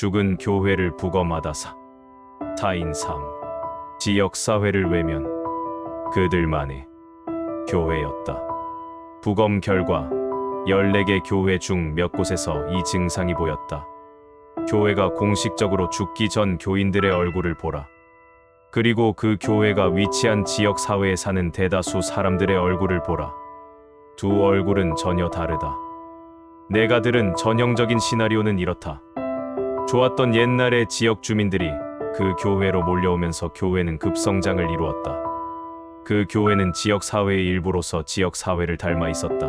죽은 교회를 부검하다사 타인 삶, 지역사회를 외면 그들만의 교회였다. 부검 결과 14개 교회 중 몇 곳에서 이 증상이 보였다. 교회가 공식적으로 죽기 전 교인들의 얼굴을 보라. 그리고 그 교회가 위치한 지역 사회에 사는 대다수 사람들의 얼굴을 보라. 두 얼굴은 전혀 다르다. 내가 들은 전형적인 시나리오는 이렇다. 좋았던 옛날의 지역 주민들이 그 교회로 몰려오면서 교회는 급성장을 이루었다. 그 교회는 지역 사회의 일부로서 지역 사회를 닮아 있었다.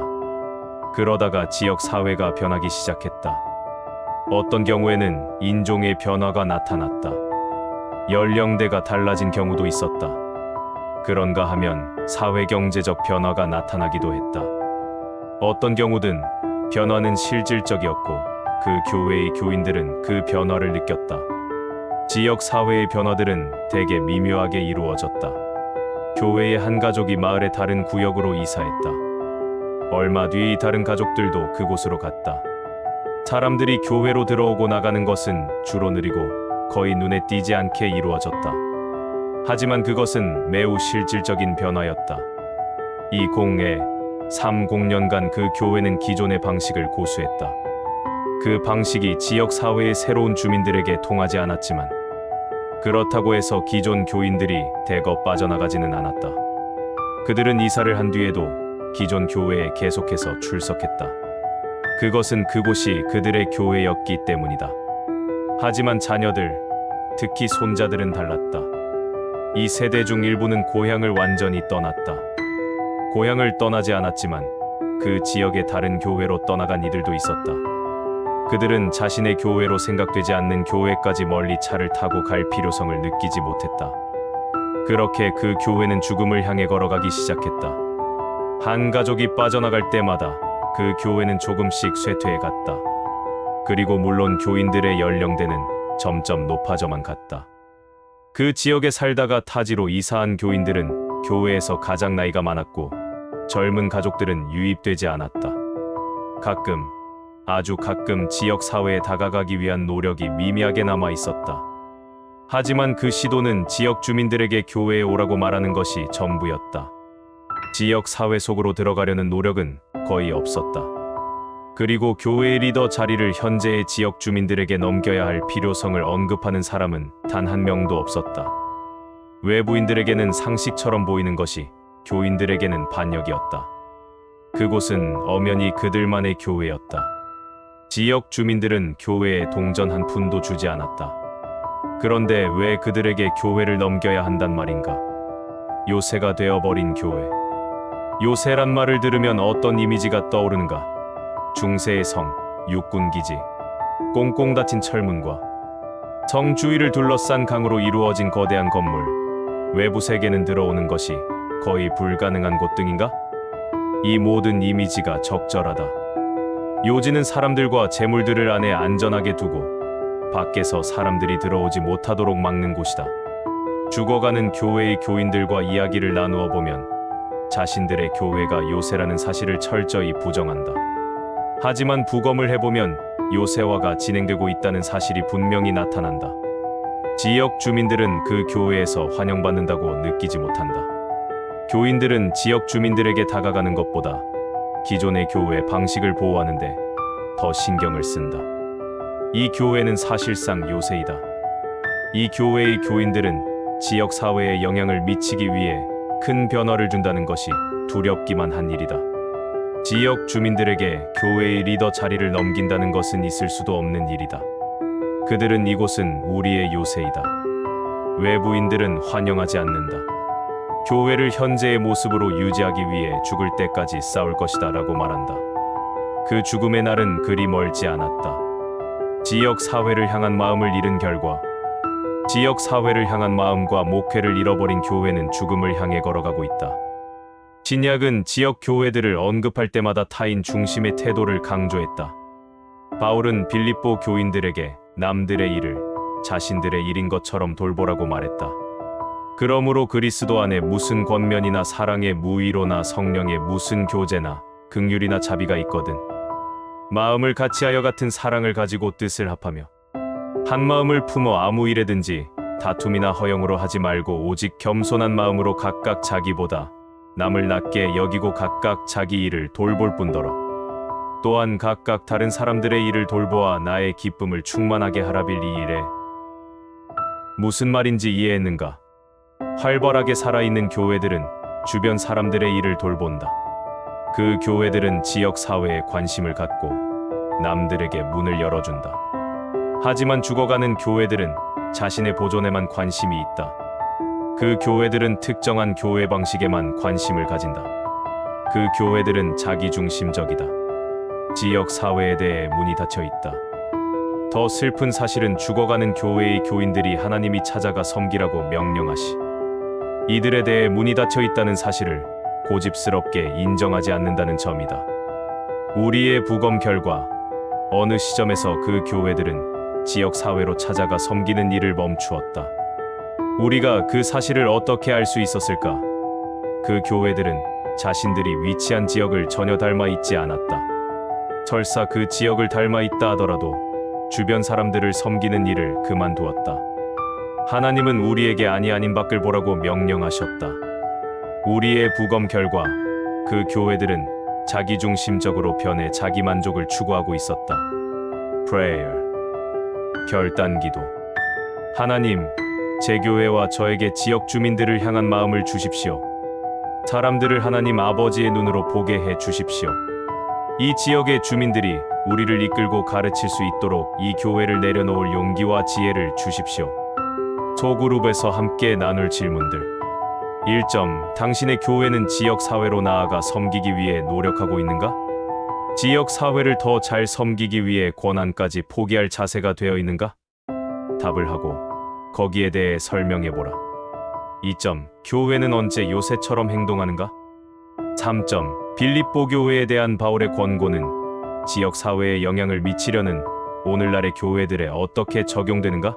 그러다가 지역 사회가 변하기 시작했다. 어떤 경우에는 인종의 변화가 나타났다. 연령대가 달라진 경우도 있었다. 그런가 하면 사회경제적 변화가 나타나기도 했다. 어떤 경우든 변화는 실질적이었고 그 교회의 교인들은 그 변화를 느꼈다. 지역 사회의 변화들은 대개 미묘하게 이루어졌다. 교회의 한 가족이 마을의 다른 구역으로 이사했다. 얼마 뒤 다른 가족들도 그곳으로 갔다. 사람들이 교회로 들어오고 나가는 것은 주로 느리고 거의 눈에 띄지 않게 이루어졌다. 하지만 그것은 매우 실질적인 변화였다. 30년간 그 교회는 기존의 방식을 고수했다. 그 방식이 지역 사회의 새로운 주민들에게 통하지 않았지만 그렇다고 해서 기존 교인들이 대거 빠져나가지는 않았다. 그들은 이사를 한 뒤에도 기존 교회에 계속해서 출석했다. 그것은 그곳이 그들의 교회였기 때문이다. 하지만 자녀들, 특히 손자들은 달랐다. 이 세대 중 일부는 고향을 완전히 떠났다. 고향을 떠나지 않았지만 그 지역의 다른 교회로 떠나간 이들도 있었다. 그들은 자신의 교회로 생각되지 않는 교회까지 멀리 차를 타고 갈 필요성을 느끼지 못했다. 그렇게 그 교회는 죽음을 향해 걸어가기 시작했다. 한 가족이 빠져나갈 때마다 그 교회는 조금씩 쇠퇴해갔다. 그리고 물론 교인들의 연령대는 점점 높아져만 갔다. 그 지역에 살다가 타지로 이사한 교인들은 교회에서 가장 나이가 많았고 젊은 가족들은 유입되지 않았다. 아주 가끔 지역 사회에 다가가기 위한 노력이 미미하게 남아 있었다. 하지만 그 시도는 지역 주민들에게 교회에 오라고 말하는 것이 전부였다. 지역 사회 속으로 들어가려는 노력은 거의 없었다. 그리고 교회의 리더 자리를 현재의 지역 주민들에게 넘겨야 할 필요성을 언급하는 사람은 단 한 명도 없었다. 외부인들에게는 상식처럼 보이는 것이 교인들에게는 반역이었다. 그곳은 엄연히 그들만의 교회였다. 지역 주민들은 교회에 동전 한 푼도 주지 않았다. 그런데 왜 그들에게 교회를 넘겨야 한단 말인가? 요새가 되어버린 교회. 요새란 말을 들으면 어떤 이미지가 떠오르는가? 중세의 성, 육군기지, 꽁꽁 닫힌 철문과 성 주위를 둘러싼 강으로 이루어진 거대한 건물, 외부 세계는 들어오는 것이 거의 불가능한 곳 등인가? 이 모든 이미지가 적절하다. 요지는 사람들과 재물들을 안에 안전하게 두고 밖에서 사람들이 들어오지 못하도록 막는 곳이다. 죽어가는 교회의 교인들과 이야기를 나누어 보면 자신들의 교회가 요새라는 사실을 철저히 부정한다. 하지만 부검을 해보면 요새화가 진행되고 있다는 사실이 분명히 나타난다. 지역 주민들은 그 교회에서 환영받는다고 느끼지 못한다. 교인들은 지역 주민들에게 다가가는 것보다 기존의 교회 방식을 보호하는데 더 신경을 쓴다. 이 교회는 사실상 요새이다. 이 교회의 교인들은 지역 사회에 영향을 미치기 위해 큰 변화를 준다는 것이 두렵기만 한 일이다. 지역 주민들에게 교회의 리더 자리를 넘긴다는 것은 있을 수도 없는 일이다. 그들은 이곳은 우리의 요새이다. 외부인들은 환영하지 않는다. 교회를 현재의 모습으로 유지하기 위해 죽을 때까지 싸울 것이다 라고 말한다. 그 죽음의 날은 그리 멀지 않았다. 지역 사회를 향한 마음을 잃은 결과 지역 사회를 향한 마음과 목회를 잃어버린 교회는 죽음을 향해 걸어가고 있다. 신약은 지역 교회들을 언급할 때마다 타인 중심의 태도를 강조했다. 바울은 빌립보 교인들에게 남들의 일을 자신들의 일인 것처럼 돌보라고 말했다. 그러므로 그리스도 안에 무슨 권면이나 사랑의 무의로나 성령의 무슨 교제나 긍휼이나 자비가 있거든 마음을 같이하여 같은 사랑을 가지고 뜻을 합하며 한 마음을 품어 아무 일에든지 다툼이나 허영으로 하지 말고 오직 겸손한 마음으로 각각 자기보다 남을 낮게 여기고 각각 자기 일을 돌볼 뿐더러 또한 각각 다른 사람들의 일을 돌보아 나의 기쁨을 충만하게 하라빌 이 일에 무슨 말인지 이해했는가? 활발하게 살아있는 교회들은 주변 사람들의 일을 돌본다. 그 교회들은 지역 사회에 관심을 갖고 남들에게 문을 열어준다. 하지만 죽어가는 교회들은 자신의 보존에만 관심이 있다. 그 교회들은 특정한 교회 방식에만 관심을 가진다. 그 교회들은 자기중심적이다. 지역 사회에 대해 문이 닫혀 있다. 더 슬픈 사실은 죽어가는 교회의 교인들이 하나님이 찾아가 섬기라고 명령하시 이들에 대해 문이 닫혀 있다는 사실을 고집스럽게 인정하지 않는다는 점이다. 우리의 부검 결과 어느 시점에서 그 교회들은 지역 사회로 찾아가 섬기는 일을 멈추었다. 우리가 그 사실을 어떻게 알 수 있었을까? 그 교회들은 자신들이 위치한 지역을 전혀 닮아 있지 않았다. 설사 그 지역을 닮아 있다 하더라도 주변 사람들을 섬기는 일을 그만두었다. 하나님은 우리에게 아닌 밖을 보라고 명령하셨다. 우리의 부검 결과 그 교회들은 자기중심적으로 변해 자기 만족을 추구하고 있었다. Prayer. 결단기도. 하나님, 제 교회와 저에게 지역 주민들을 향한 마음을 주십시오. 사람들을 하나님 아버지의 눈으로 보게 해 주십시오. 이 지역의 주민들이 우리를 이끌고 가르칠 수 있도록 이 교회를 내려놓을 용기와 지혜를 주십시오. 소그룹에서 함께 나눌 질문들. 1점. 당신의 교회는 지역 사회로 나아가 섬기기 위해 노력하고 있는가? 지역 사회를 더 잘 섬기기 위해 권한까지 포기할 자세가 되어 있는가? 답을 하고 거기에 대해 설명해보라. 2점. 교회는 언제 요새처럼 행동하는가? 3점. 빌립보 교회에 대한 바울의 권고는 지역 사회에 영향을 미치려는 오늘날의 교회들에 어떻게 적용되는가?